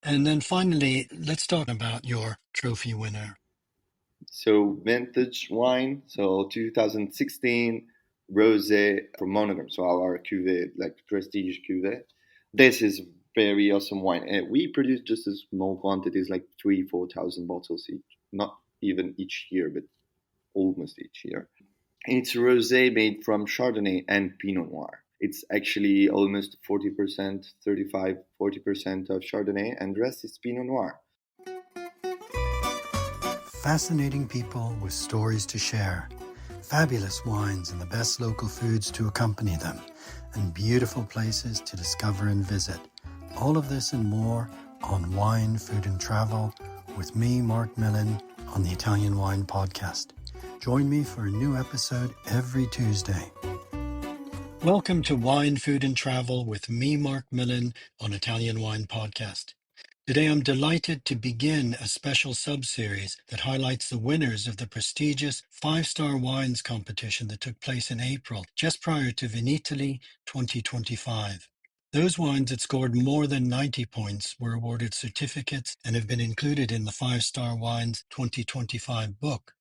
And then finally, let's talk about your trophy winner. So vintage wine, so 2016 Rosé from Monogram, so our Cuvée, like prestige Cuvée. This is very awesome wine. And we produce just a small quantities, like 3, 4 thousand bottles each, not even each year, but almost each year. It's rosé made from Chardonnay and Pinot Noir. It's actually almost 40%, 35, 40% of Chardonnay, and the rest is Pinot Noir. Fascinating people with stories to share, fabulous wines and the best local foods to accompany them, and beautiful places to discover and visit. All of this and more on Wine, Food and Travel with me, Marc Millon, on the Italian Wine Podcast. Join me for a new episode every Tuesday. Welcome to Wine, Food and Travel with me, Marc Millon, on Italian Wine Podcast. Today I'm delighted to begin a special sub-series that highlights the winners of the prestigious 5-Star Wines competition that took place in April, just prior to Vinitaly 2025. Those wines that scored more than 90 points were awarded certificates and have been included in the 5-Star Wines 2025 book,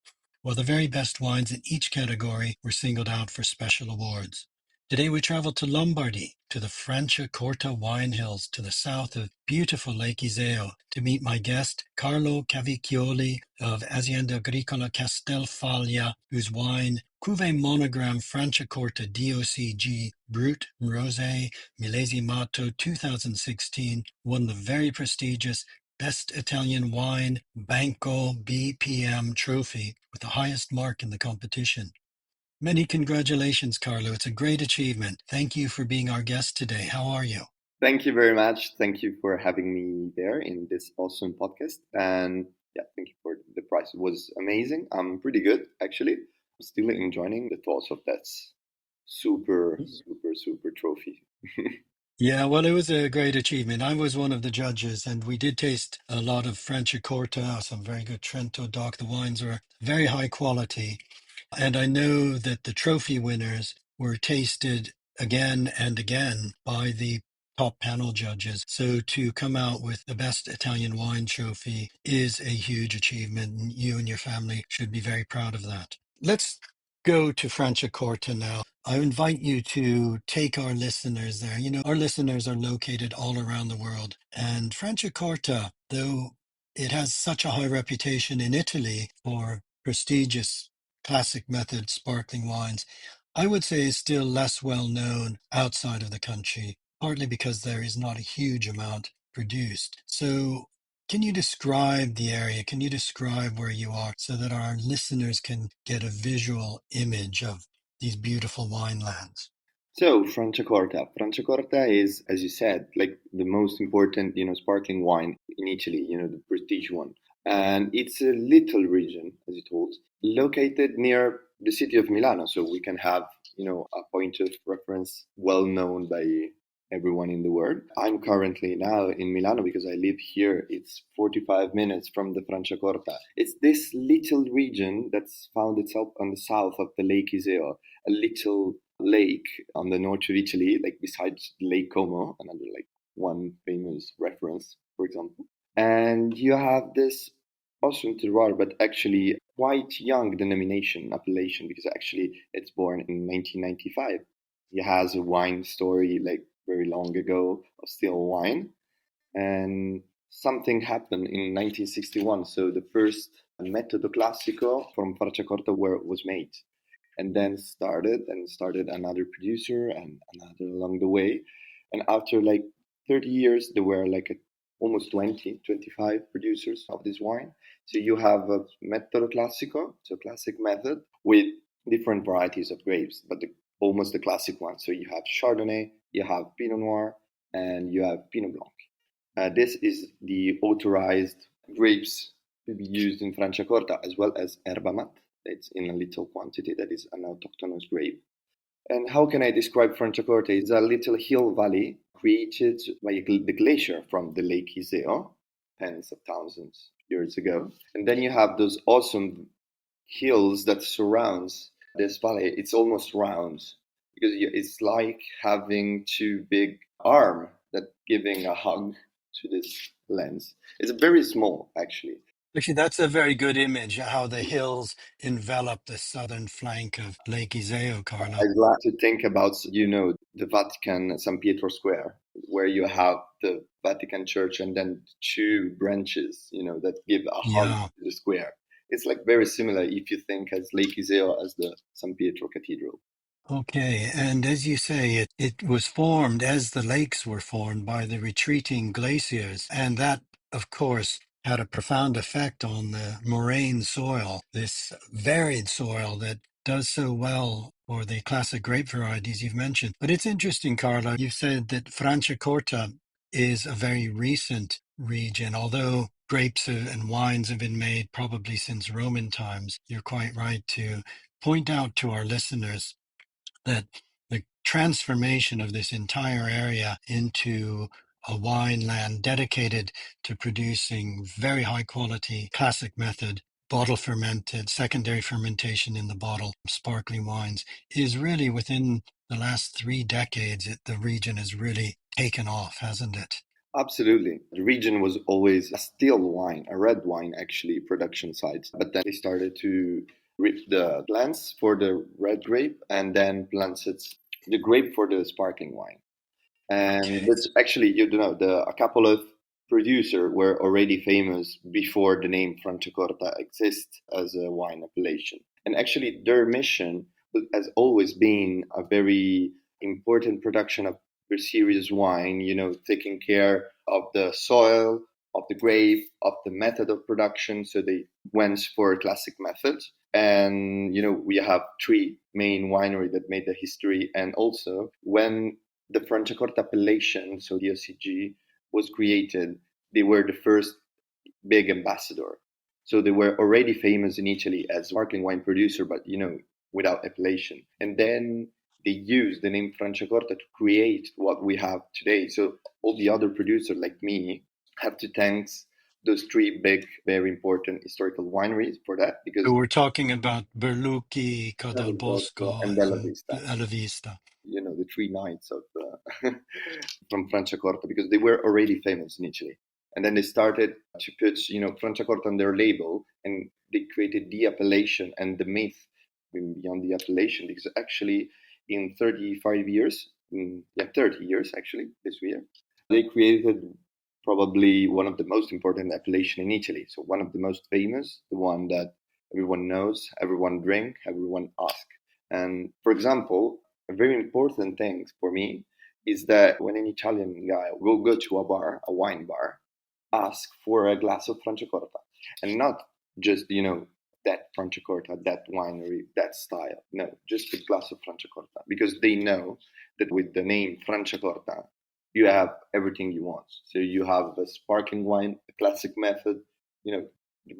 while the very best wines in each category were singled out for special awards. Today we travel to Lombardy, to the Franciacorta wine hills to the south of beautiful Lake Iseo, to meet my guest, Carlo Cavicchioli of Azienda Agricola Castel Faglia, whose wine, Cuvée Monogram Franciacorta DOCG Brut Rosé Millesimato 2016, won the very prestigious Best Italian Wine BANCO BPM Trophy with the highest mark in the competition. Many congratulations, Carlo. It's a great achievement. Thank you for being our guest today. How are you? Thank you very much. Thank you for having me there in this awesome podcast. And yeah, thank you for the prize. It was amazing. I'm pretty good, actually. I'm still enjoying the thoughts of that super, super, super trophy. Yeah, well, it was a great achievement. I was one of the judges, and we did taste a lot of Franciacorta, some very good Trento DOC. The wines were very high quality. And I know that the trophy winners were tasted again and again by the top panel judges. So to come out with the best Italian wine trophy is a huge achievement, and you and your family should be very proud of that. Let's go to Franciacorta now. I invite you to take our listeners there. You know, our listeners are located all around the world. And Franciacorta, though it has such a high reputation in Italy for prestigious classic method sparkling wines, I would say is still less well known outside of the country, partly because there is not a huge amount produced. So can you describe the area? Can you describe where you are so that our listeners can get a visual image of these beautiful winelands? So, Franciacorta. Franciacorta is, as you said, like the most important, sparkling wine in Italy, the prestige one. And it's a little region, as you told, located near the city of Milano. So we can have, a point of reference well known by everyone in the world. I'm currently now in Milano because I live here. It's 45 minutes from the Franciacorta. It's this little region that's found itself on the south of the Lake Iseo, a little lake on the north of Italy, like besides Lake Como, another like one famous reference, for example. And you have this awesome terroir, but actually quite young denomination appellation because actually it's born in 1995. It has a wine story like very long ago of still wine, and something happened in 1961. So the first metodo classico from Franciacorta was made, and then started another producer and another along the way. And after like 30 years, there were like almost 20, 25 producers of this wine. So you have a metodo classico, so classic method with different varieties of grapes, but almost the classic one. So you have Chardonnay, you have Pinot Noir, and you have Pinot Blanc. This is the authorized grapes to be used in Franciacorta, as well as Herba Mat. It's in a little quantity that is an autochthonous grape. And how can I describe Franciacorta? It's a little hill valley created by the glacier from the Lake Iseo, tens of thousands of years ago. And then you have those awesome hills that surrounds this valley. It's almost round because it's like having two big arms that giving a hug to this lens. It's very small, actually. Actually, that's a very good image, how the hills envelop the southern flank of Lake Iseo, Carlo. I'd like to think about, the Vatican, San Pietro Square, where you have the Vatican Church and then two branches, that give a hug Yeah. to the square. It's like very similar if you think as Lake Iseo as the San Pietro Cathedral. Okay, and as you say, it was formed as the lakes were formed by the retreating glaciers, and that, of course, had a profound effect on the moraine soil, this varied soil that does so well for the classic grape varieties you've mentioned. But it's interesting, Carlo, you've said that Franciacorta is a very recent region, although grapes and wines have been made probably since Roman times. You're quite right to point out to our listeners that the transformation of this entire area into a wine land dedicated to producing very high quality classic method bottle fermented secondary fermentation in the bottle sparkling wines is really within the last 3 decades the region has really taken off, hasn't it? Absolutely. The region was always a still wine, a red wine actually, production site. But then they started to rip the plants for the red grape and then planted the grape for the sparkling wine. And Okay. that's actually, a couple of producers were already famous before the name Franciacorta exists as a wine appellation. And actually, their mission has always been a very important production of very serious wine, taking care of the soil, of the grape, of the method of production. So they went for a classic method. And, we have three main wineries that made the history. And also, when the Franciacorta appellation, so the OCG, was created, they were the first big ambassador. So they were already famous in Italy as sparkling wine producer, but without appellation. And then they used the name Franciacorta to create what we have today. So all the other producers like me have to thank those three big, very important historical wineries for that, because So we're talking about Berlucchi, Codel Bosco, and Bella and Vista, Alla Vista. the three knights of from Franciacorta, because they were already famous in Italy. And then they started to put, Franciacorta on their label, and they created the appellation and the myth beyond the appellation, because actually in 35 years, 30 years actually, this year, they created probably one of the most important appellation in Italy. So one of the most famous, the one that everyone knows, everyone drink, everyone ask. And for example, a very important thing for me is that when an Italian guy will go to a bar, a wine bar, ask for a glass of Franciacorta, and not just that Franciacorta, that winery, that style. No, just a glass of Franciacorta, because they know that with the name Franciacorta, you have everything you want. So you have a sparkling wine, a classic method, the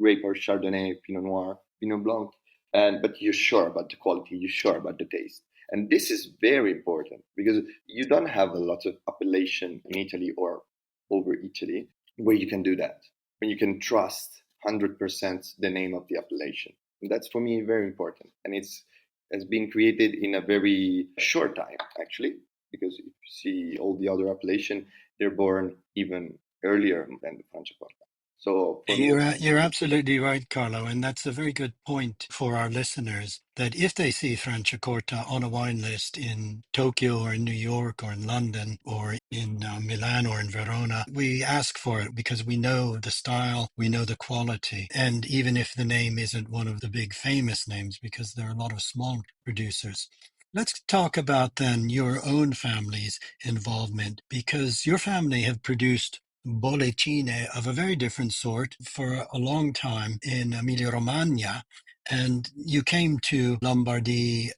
grape or Chardonnay, Pinot Noir, Pinot Blanc, and but you're sure about the quality, you're sure about the taste. And this is very important because you don't have a lot of appellation in Italy or over Italy where you can do that, when you can trust 100% the name of the appellation. And that's for me very important. And has been created in a very short time, actually, because if you see all the other appellation, they're born even earlier than the Franciacorta. So for me, You're absolutely right, Carlo, and that's a very good point for our listeners that if they see Franciacorta on a wine list in Tokyo or in New York or in London or in Milan or in Verona, we ask for it because we know the style, we know the quality, and even if the name isn't one of the big famous names, because there are a lot of small producers. Let's talk about then your own family's involvement, because your family have produced bollicine of a very different sort for a long time in Emilia-Romagna, and you came to Lombardy,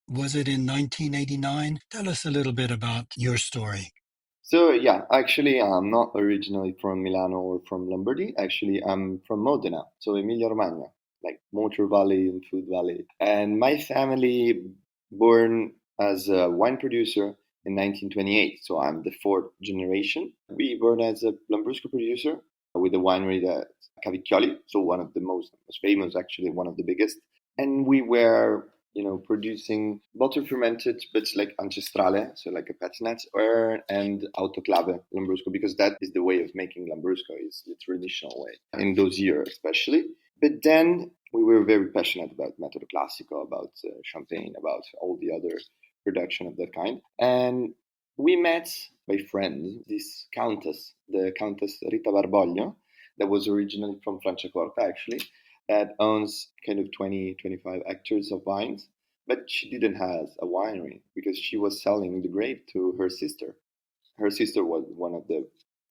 was it in 1989? Tell us a little bit about your story. so yeah, actually, I'm not originally from Milano or from Lombardy. Actually, I'm from Modena, so Emilia Romagna, like Motor Valley and Food Valley. And my family born as a wine producer in 1928, so I'm the fourth generation. We born as a Lambrusco producer with a winery that Cavicchioli, so one of the most famous, actually one of the biggest. And we were producing bottle fermented, but like ancestrale, so like a patinage, or and autoclave Lambrusco, because that is the way of making Lambrusco, is the traditional way in those years, especially. But then we were very passionate about Metodo Classico, about champagne, about all the other production of that kind, and we met by friends this countess, the Countess Rita Barboglio, that was originally from Franciacorta, actually, that owns kind of 25 hectares of vines, but she didn't have a winery because she was selling the grape to her sister. Her sister was one of the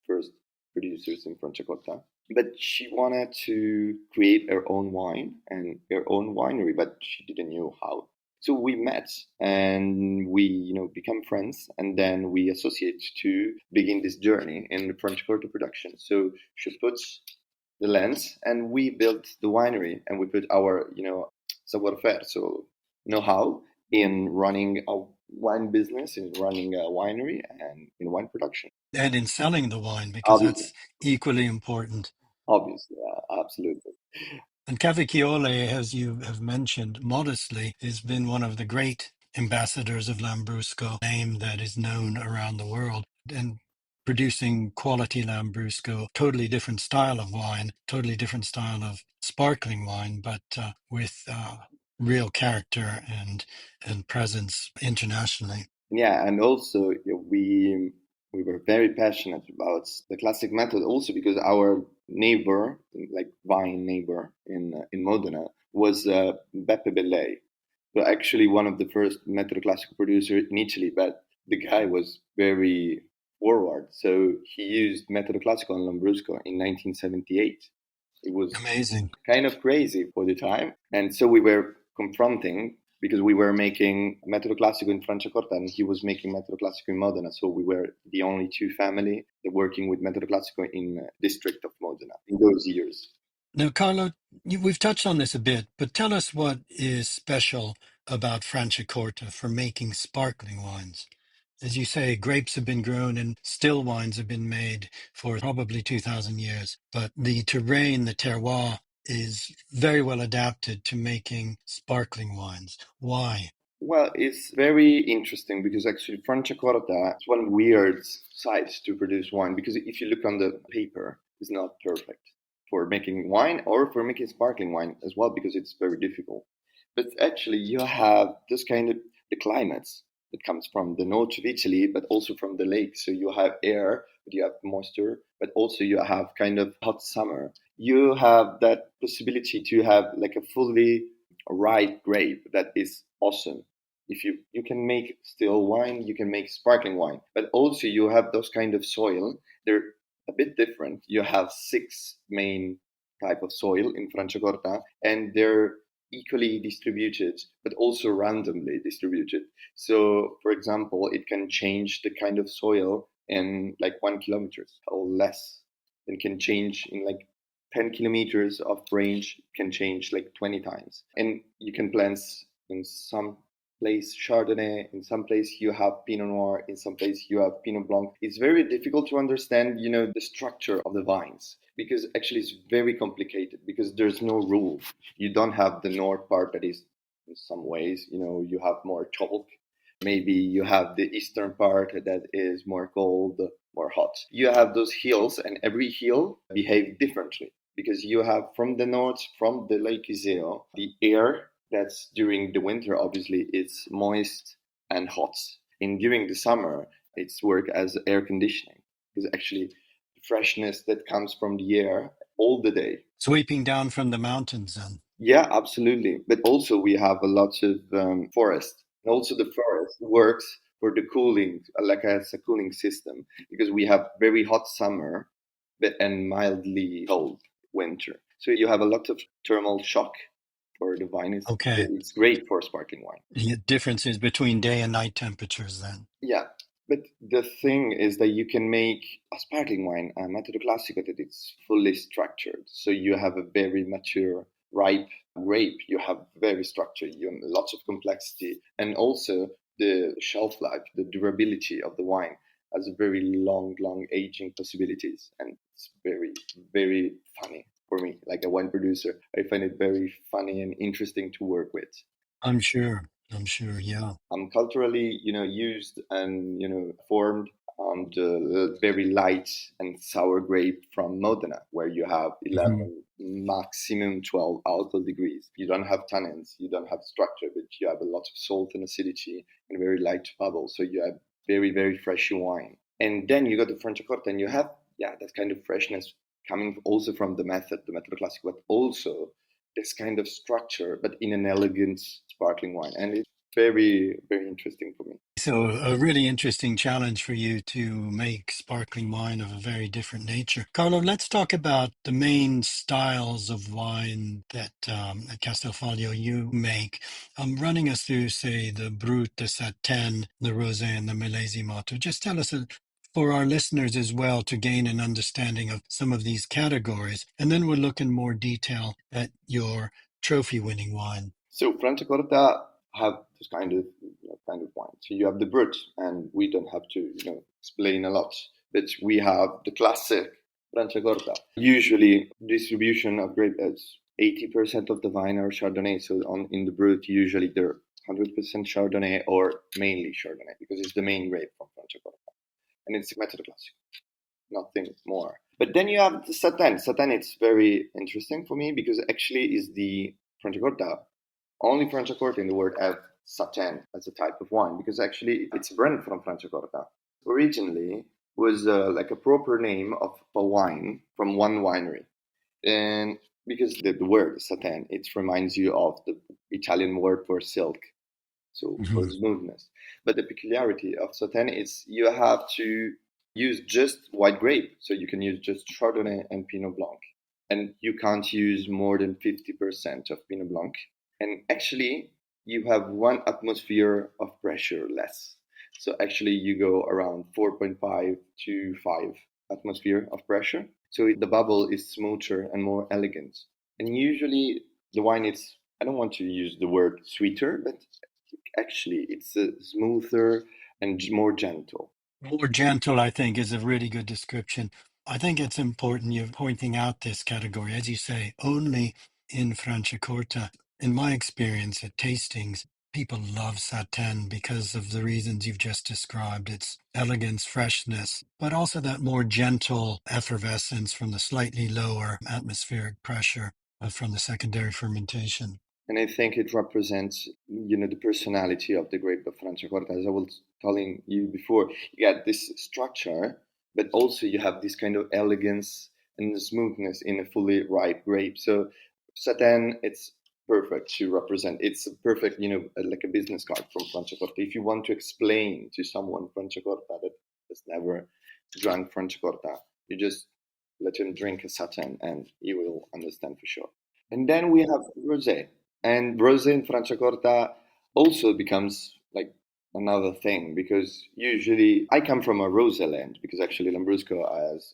first producers in Franciacorta, but she wanted to create her own wine and her own winery, but she didn't know how. So we met and we, become friends, and then we associate to begin this journey in the Franciacorta production. So she puts the lens, and we built the winery, and we put our, savoir faire, so know-how in running a wine business, in running a winery, and in wine production. And in selling the wine, because Obviously, that's equally important. obviously, absolutely. And Cavicchioli, as you have mentioned modestly, has been one of the great ambassadors of Lambrusco, a name that is known around the world, and producing quality Lambrusco, totally different style of wine, totally different style of sparkling wine, but with real character and presence internationally. Yeah, and also we were very passionate about the classic method, also because our neighbor, like vine neighbor in Modena, was Beppe Bellei. So actually one of the first metodo classico producer in Italy, but the guy was very forward. So he used metodo classico on Lambrusco in 1978. It was Amazing. kind of crazy for the time. And so we were confronting, because we were making Metodo Classico in Franciacorta and he was making Metodo Classico in Modena. So we were the only two family that working with Metodo Classico in district of Modena in those years. Now, Carlo, we've touched on this a bit, but tell us what is special about Franciacorta for making sparkling wines. As you say, grapes have been grown and still wines have been made for probably 2,000 years. But the terrain, the terroir, is very well adapted to making sparkling wines. Why? Well, it's very interesting because actually Franciacorta is one weird site to produce wine, because if you look on the paper, it's not perfect for making wine or for making sparkling wine as well, because it's very difficult. But actually you have this kind of the climates that comes from the north of Italy, but also from the lake. So you have air, but you have moisture, but also you have kind of hot summer. You have that possibility to have like a fully ripe grape that is awesome. If you can make still wine, you can make sparkling wine, but also you have those kind of soil. They're a bit different. You have six main type of soil in Franciacorta, and they're equally distributed, but also randomly distributed. So, for example, it can change the kind of soil in like 1 kilometer or less. It can change in like 10 kilometers of range, can change like 20 times. And you can plant in some place Chardonnay, in some place you have Pinot Noir, in some place you have Pinot Blanc. It's very difficult to understand, the structure of the vines, because actually it's very complicated, because there's no rule. You don't have the north part that is, in some ways, you have more chalk. Maybe you have the eastern part that is more cold, more hot. You have those hills, and every hill behave differently, because you have from the north, from the Lake Iseo, the air that's during the winter, obviously, it's moist and hot. And during the summer, it's work as air conditioning, because actually the freshness that comes from the air all the day. Sweeping down from the mountains, then. Yeah, absolutely. But also we have a lot of forest. And also the forest works for the cooling, like as a cooling system, because we have very hot summer and mildly cold winter. So you have a lot of thermal shock for the wine. Okay. It's great for sparkling wine. The difference is between day and night temperatures, then. Yeah, but the thing is that you can make a sparkling wine, a Metodo Classico, that it's fully structured. So you have a very mature, ripe grape. You have very structured, you have lots of complexity, and also the shelf life, the durability of the wine has a very long aging possibilities, and it's very, very funny for me, like a wine producer. I find it very funny and interesting to work with. I'm sure. I'm sure. Yeah. Culturally, used and, formed on the very light and sour grape from Modena, where you have Hmm. 11, maximum 12 alcohol degrees. You don't have tannins, you don't have structure, but you have a lot of salt and acidity and very light bubble. So you have very, very fresh wine. And then you go to Franciacorta and you have, yeah, that kind of freshness coming also from the method classic, but also this kind of structure, but in an elegant sparkling wine. And very, very interesting for me. So, a really interesting challenge for you to make sparkling wine of a very different nature. Carlo, let's talk about the main styles of wine that at Castel Faglia you make. Running us through, say, the Brut, the Satin, the Rosé, and the Millesimato. Just tell us, for our listeners as well, to gain an understanding of some of these categories. And then we'll look in more detail at your trophy-winning wine. So Franciacorta have this kind of wine. So you have the Brut, and we don't have to explain a lot. But we have the classic Franciacorta. Usually, distribution of grape is 80% of the wine are Chardonnay. So in the Brut, usually they're 100% Chardonnay or mainly Chardonnay because it's the main grape from Franciacorta, and it's method classic, nothing more. But then you have the Satin. Satin, it's very interesting for me because actually is the Franciacorta. Only Franciacorta in the world have Satin as a type of wine because actually it's a brand from Franciacorta. Originally was like a proper name of a wine from one winery. And because the word Satin, it reminds you of the Italian word for silk, so for Mhm. smoothness. But the peculiarity of Satin is you have to use just white grape. So you can use just Chardonnay and Pinot Blanc. And you can't use more than 50% of Pinot Blanc. And actually, you have one atmosphere of pressure less. So actually, you go around 4.5 to 5 atmosphere of pressure. So the bubble is smoother and more elegant. And usually, the wine is, I don't want to use the word sweeter, but actually, it's smoother and more gentle. More gentle, I think, is a really good description. I think it's important you're pointing out this category, as you say, only in Franciacorta. In my experience at tastings, people love Satin because of the reasons you've just described. Its elegance, freshness, but also that more gentle effervescence from the slightly lower atmospheric pressure from the secondary fermentation. And I think it represents, the personality of the grape of Franciacorta. As I was telling you before, you got this structure, but also you have this kind of elegance and smoothness in a fully ripe grape. So Satin, it's perfect to represent. It's a perfect, like a business card from Franciacorta. If you want to explain to someone Franciacorta that has never drank Franciacorta, you just let him drink a Satin and he will understand for sure. And then we have Rosé. And Rosé in Franciacorta also becomes like another thing because usually I come from a Rosé land because actually Lambrusco has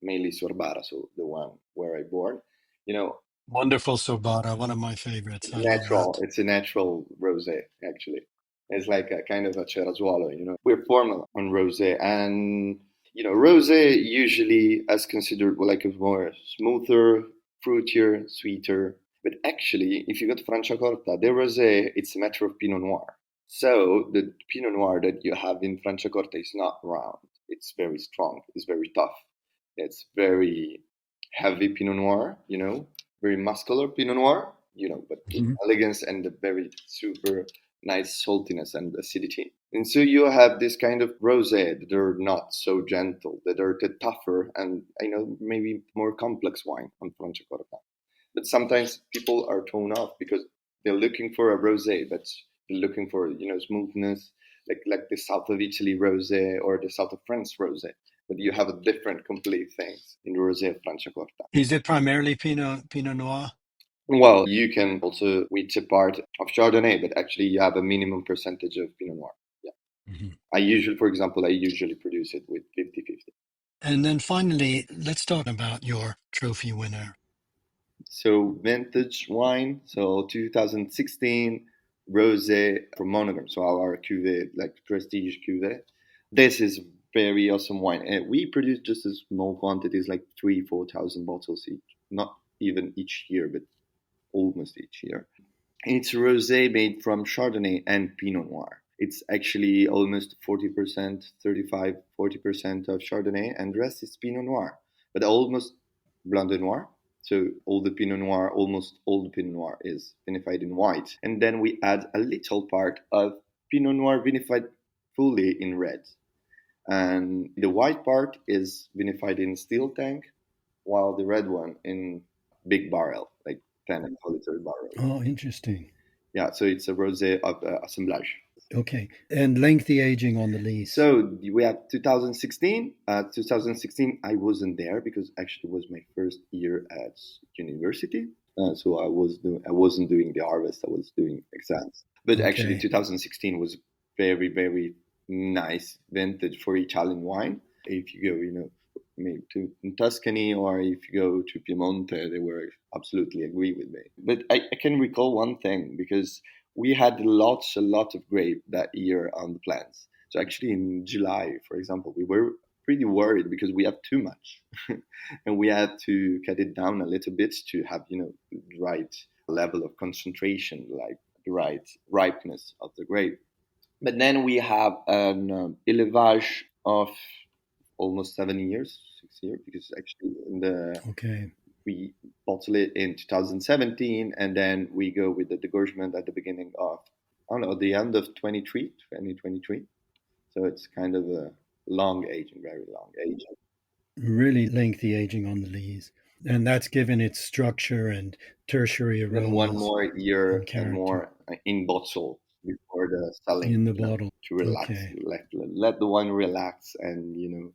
mainly Sorbara, so the one where I born. You know, Wonderful Sobara, one of my favorites. it's I love natural. that. It's a natural rosé, actually. It's like a kind of a cerasuolo, We're formal on rosé, and rosé usually is considered like a more smoother, fruitier, sweeter. But actually, if you go to Franciacorta, the rosé it's a matter of Pinot Noir. So the Pinot Noir that you have in Franciacorta is not round. It's very strong. It's very tough. It's very heavy Pinot Noir, very muscular Pinot Noir, but with Mhm. elegance and a very super nice saltiness and acidity. And so you have this kind of rosé that are not so gentle, that are tougher and maybe more complex wine on Franciacorta. But sometimes people are thrown off because they're looking for a rosé, but they're looking for smoothness, like the south of Italy rosé or the south of France rosé. But you have a different complete things in rosé of Franciacorta. Is it primarily Pinot Noir? Well, you can also reach a part of Chardonnay, but actually you have a minimum percentage of Pinot Noir. Yeah. Mhm. For example, I usually produce it with 50-50. And then finally, let's talk about your trophy winner. So vintage wine, so 2016 Rosé from Monogram, so our cuvée, like prestige cuvée. This is very awesome wine. And we produce just as small quantities, like 3-4 thousand bottles each, not even each year, but almost each year. It's rosé made from Chardonnay and Pinot Noir. It's actually almost 40%, 35, 40% of Chardonnay, and the rest is Pinot Noir, but almost Blanc de Noir. So all the Pinot Noir, almost all the Pinot Noir is vinified in white. And then we add a little part of Pinot Noir vinified fully in red. And the white part is vinified in steel tank, while the red one in big barrel, like 10 and 12-liter barrel. Oh, interesting. Yeah, so it's a rosé of assemblage. Okay. And lengthy aging on the lees. So we have 2016. 2016, I wasn't there because actually it was my first year at university. So I wasn't doing the harvest. I was doing exams. But actually, 2016 was very, very nice vintage for Italian wine. If you go, maybe to Tuscany, or if you go to Piemonte, they were absolutely agree with me. But I can recall one thing, because we had a lot of grape that year on the plants. So actually in July, for example, we were pretty worried because we have too much and we had to cut it down a little bit to have, the right level of concentration, like the right ripeness of the grape. But then we have an élevage of almost 7 years, 6 years, because actually we bottle it in 2017, and then we go with the degorgement at the beginning of, the end of 2023. So it's kind of a long aging, very long aging. Really lengthy aging on the lees. And that's given its structure and tertiary aromas. And one more year and more in bottle before the selling. In the bottle. To relax. Okay. Let the wine relax and,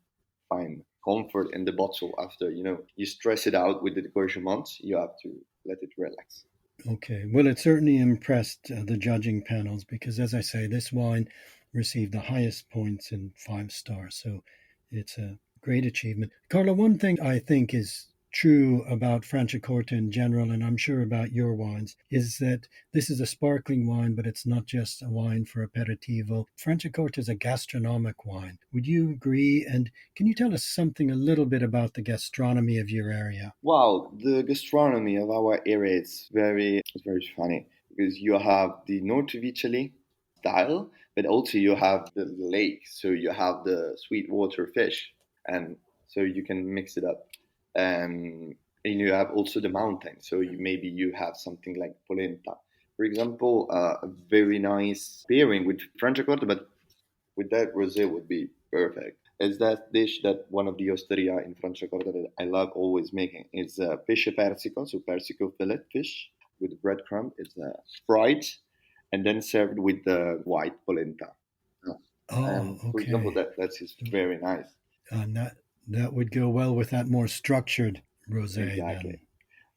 find comfort in the bottle after, you stress it out with the degorgement. You have to let it relax. Okay. Well, it certainly impressed the judging panels because, as I say, this wine received the highest points in 5 stars. So it's a great achievement. Carlo, one thing I think is true about Franciacorta in general, and I'm sure about your wines, is that this is a sparkling wine, but it's not just a wine for aperitivo. Franciacorta is a gastronomic wine. Would you agree? And can you tell us something a little bit about the gastronomy of your area? Wow, the gastronomy of our area is very funny, because you have the north of Italy style, but also you have the lake, so you have the sweetwater fish, and so you can mix it up. And you have also the mountain, so you have something like polenta, for example. A very nice pairing with Franciacorta, but with that rosé would be perfect. It's that dish that one of the osteria in Franciacorta that I love always making. It's pesce persico, so persico fillet fish with breadcrumb. It's fried and then served with the white polenta. For example, that's just very nice. And that would go well with that more structured rosé. Exactly.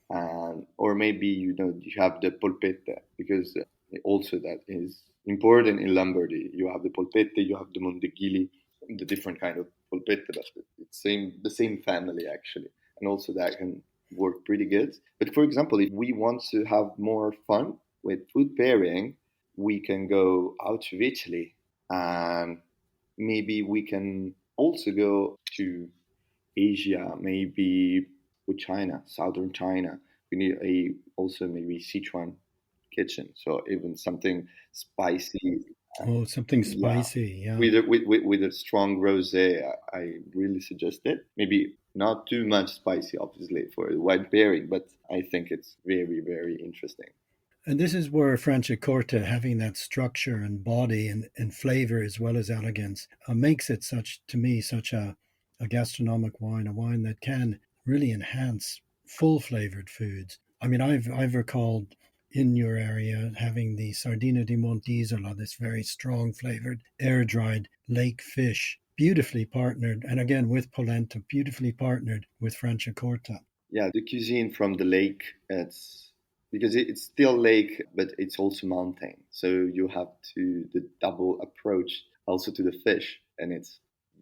Or maybe you have the polpette, because also that is important in Lombardy. You have the polpette, you have the mondeghili, the different kind of polpette, but it's the same family actually, and also that can work pretty good. But for example, if we want to have more fun with food pairing, we can go out of Italy, and maybe we can also go to Asia, maybe with China, southern China. We need also maybe Sichuan kitchen, so even something spicy. Something spicy, yeah. With a strong rosé, I really suggest it. Maybe not too much spicy, obviously, for a wine pairing, but I think it's very, very interesting. And this is where Franciacorta, having that structure and body and flavor as well as elegance, makes it such a gastronomic wine, a wine that can really enhance full flavored foods. I mean, I've recalled in your area having the Sardina di Mont'isola, this very strong flavored, air dried lake fish, beautifully partnered, and again with polenta, beautifully partnered with Franciacorta. Yeah, the cuisine from the lake, because it's still lake, but it's also mountain. So you have the double approach also to the fish, and it's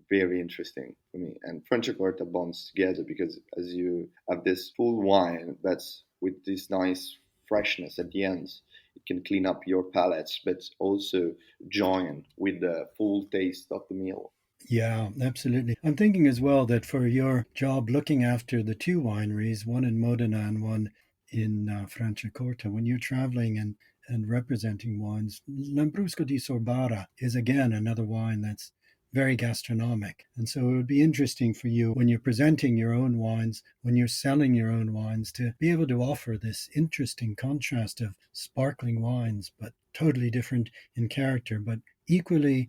very interesting for me. And Franciacorta bonds together because as you have this full wine that's with this nice freshness at the end, it can clean up your palate, but also join with the full taste of the meal. Yeah, absolutely. I'm thinking as well that for your job looking after the 2 wineries, one in Modena and one in Franciacorta, when you're traveling and and representing wines. Lambrusco di Sorbara is again another wine that's very gastronomic. And so it would be interesting for you when you're presenting your own wines, when you're selling your own wines, to be able to offer this interesting contrast of sparkling wines, but totally different in character, but equally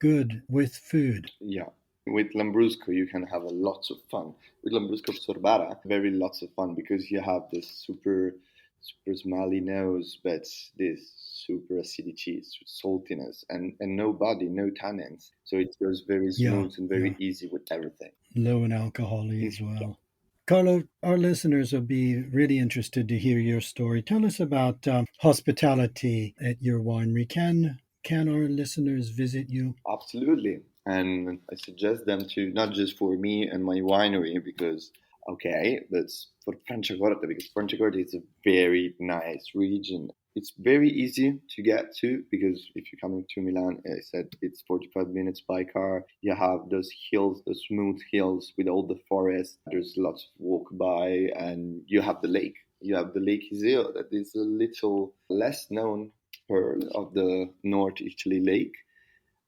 good with food. Yeah. With Lambrusco, you can have a lots of fun. With Lambrusco Sorbara, very lots of fun because you have this super smelly nose, but this super acidity, saltiness, and no body, no tannins. So it goes very smooth and very easy with everything. Low in alcohol as well. Carlo, our listeners will be really interested to hear your story. Tell us about hospitality at your winery. Can our listeners visit you? Absolutely. And I suggest them to, not just for me and my winery, because, okay, but for Franciacorta, because Franciacorta is a very nice region. It's very easy to get to because if you're coming to Milan, I said it's 45 minutes by car. You have those hills, the smooth hills with all the forest. There's lots of walk by, and you have the lake. You have the Lake Iseo, that is a little less known pearl of the North Italy lake.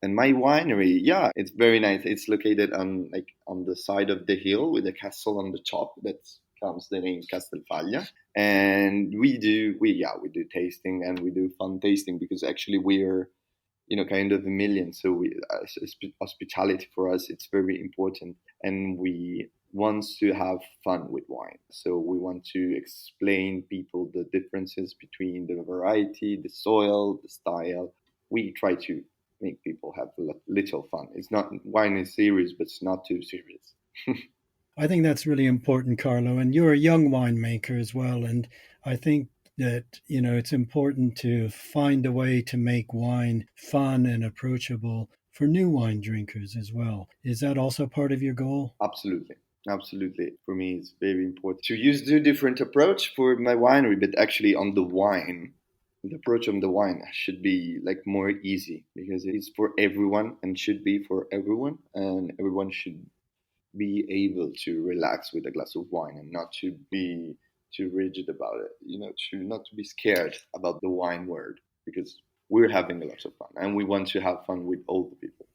And my winery, yeah, it's very nice. It's located on the side of the hill with a castle on the top. That comes the name Castel Faglia. And we do tasting, and we do fun tasting because actually we're kind of a million. So hospitality for us, it's very important, and we want to have fun with wine. So we want to explain people the differences between the variety, the soil, the style. We try to make people have a little fun. It's not, wine is serious, but it's not too serious. I think that's really important, Carlo. And you're a young winemaker as well. And I think that, it's important to find a way to make wine fun and approachable for new wine drinkers as well. Is that also part of your goal? Absolutely. For me, it's very important to use the different approach for my winery, but actually on the wine. The approach on the wine should be more easy because it's for everyone and should be for everyone, and everyone should be able to relax with a glass of wine and not to be too rigid about it, not to be scared about the wine word, because we're having a lot of fun and we want to have fun with all the people.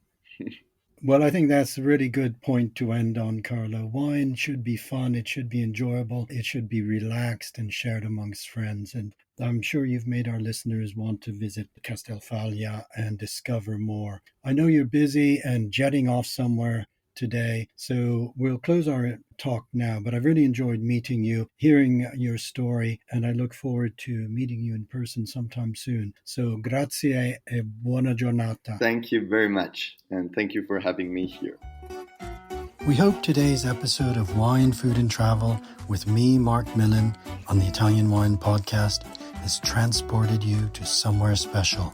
Well, I think that's a really good point to end on, Carlo. Wine should be fun, it should be enjoyable, it should be relaxed and shared amongst friends. And I'm sure you've made our listeners want to visit Castel Faglia and discover more. I know you're busy and jetting off somewhere today, so we'll close our talk now, but I've really enjoyed meeting you, hearing your story, and I look forward to meeting you in person sometime soon. So grazie e buona giornata. Thank you very much, and thank you for having me here. We hope today's episode of Wine, Food and Travel with me, Marc Millon, on the Italian Wine Podcast has transported you to somewhere special.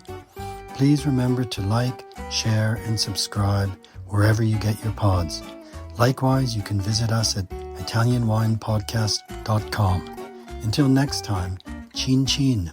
Please remember to like, share, and subscribe wherever you get your pods. Likewise, you can visit us at ItalianWinePodcast.com. Until next time, chin chin.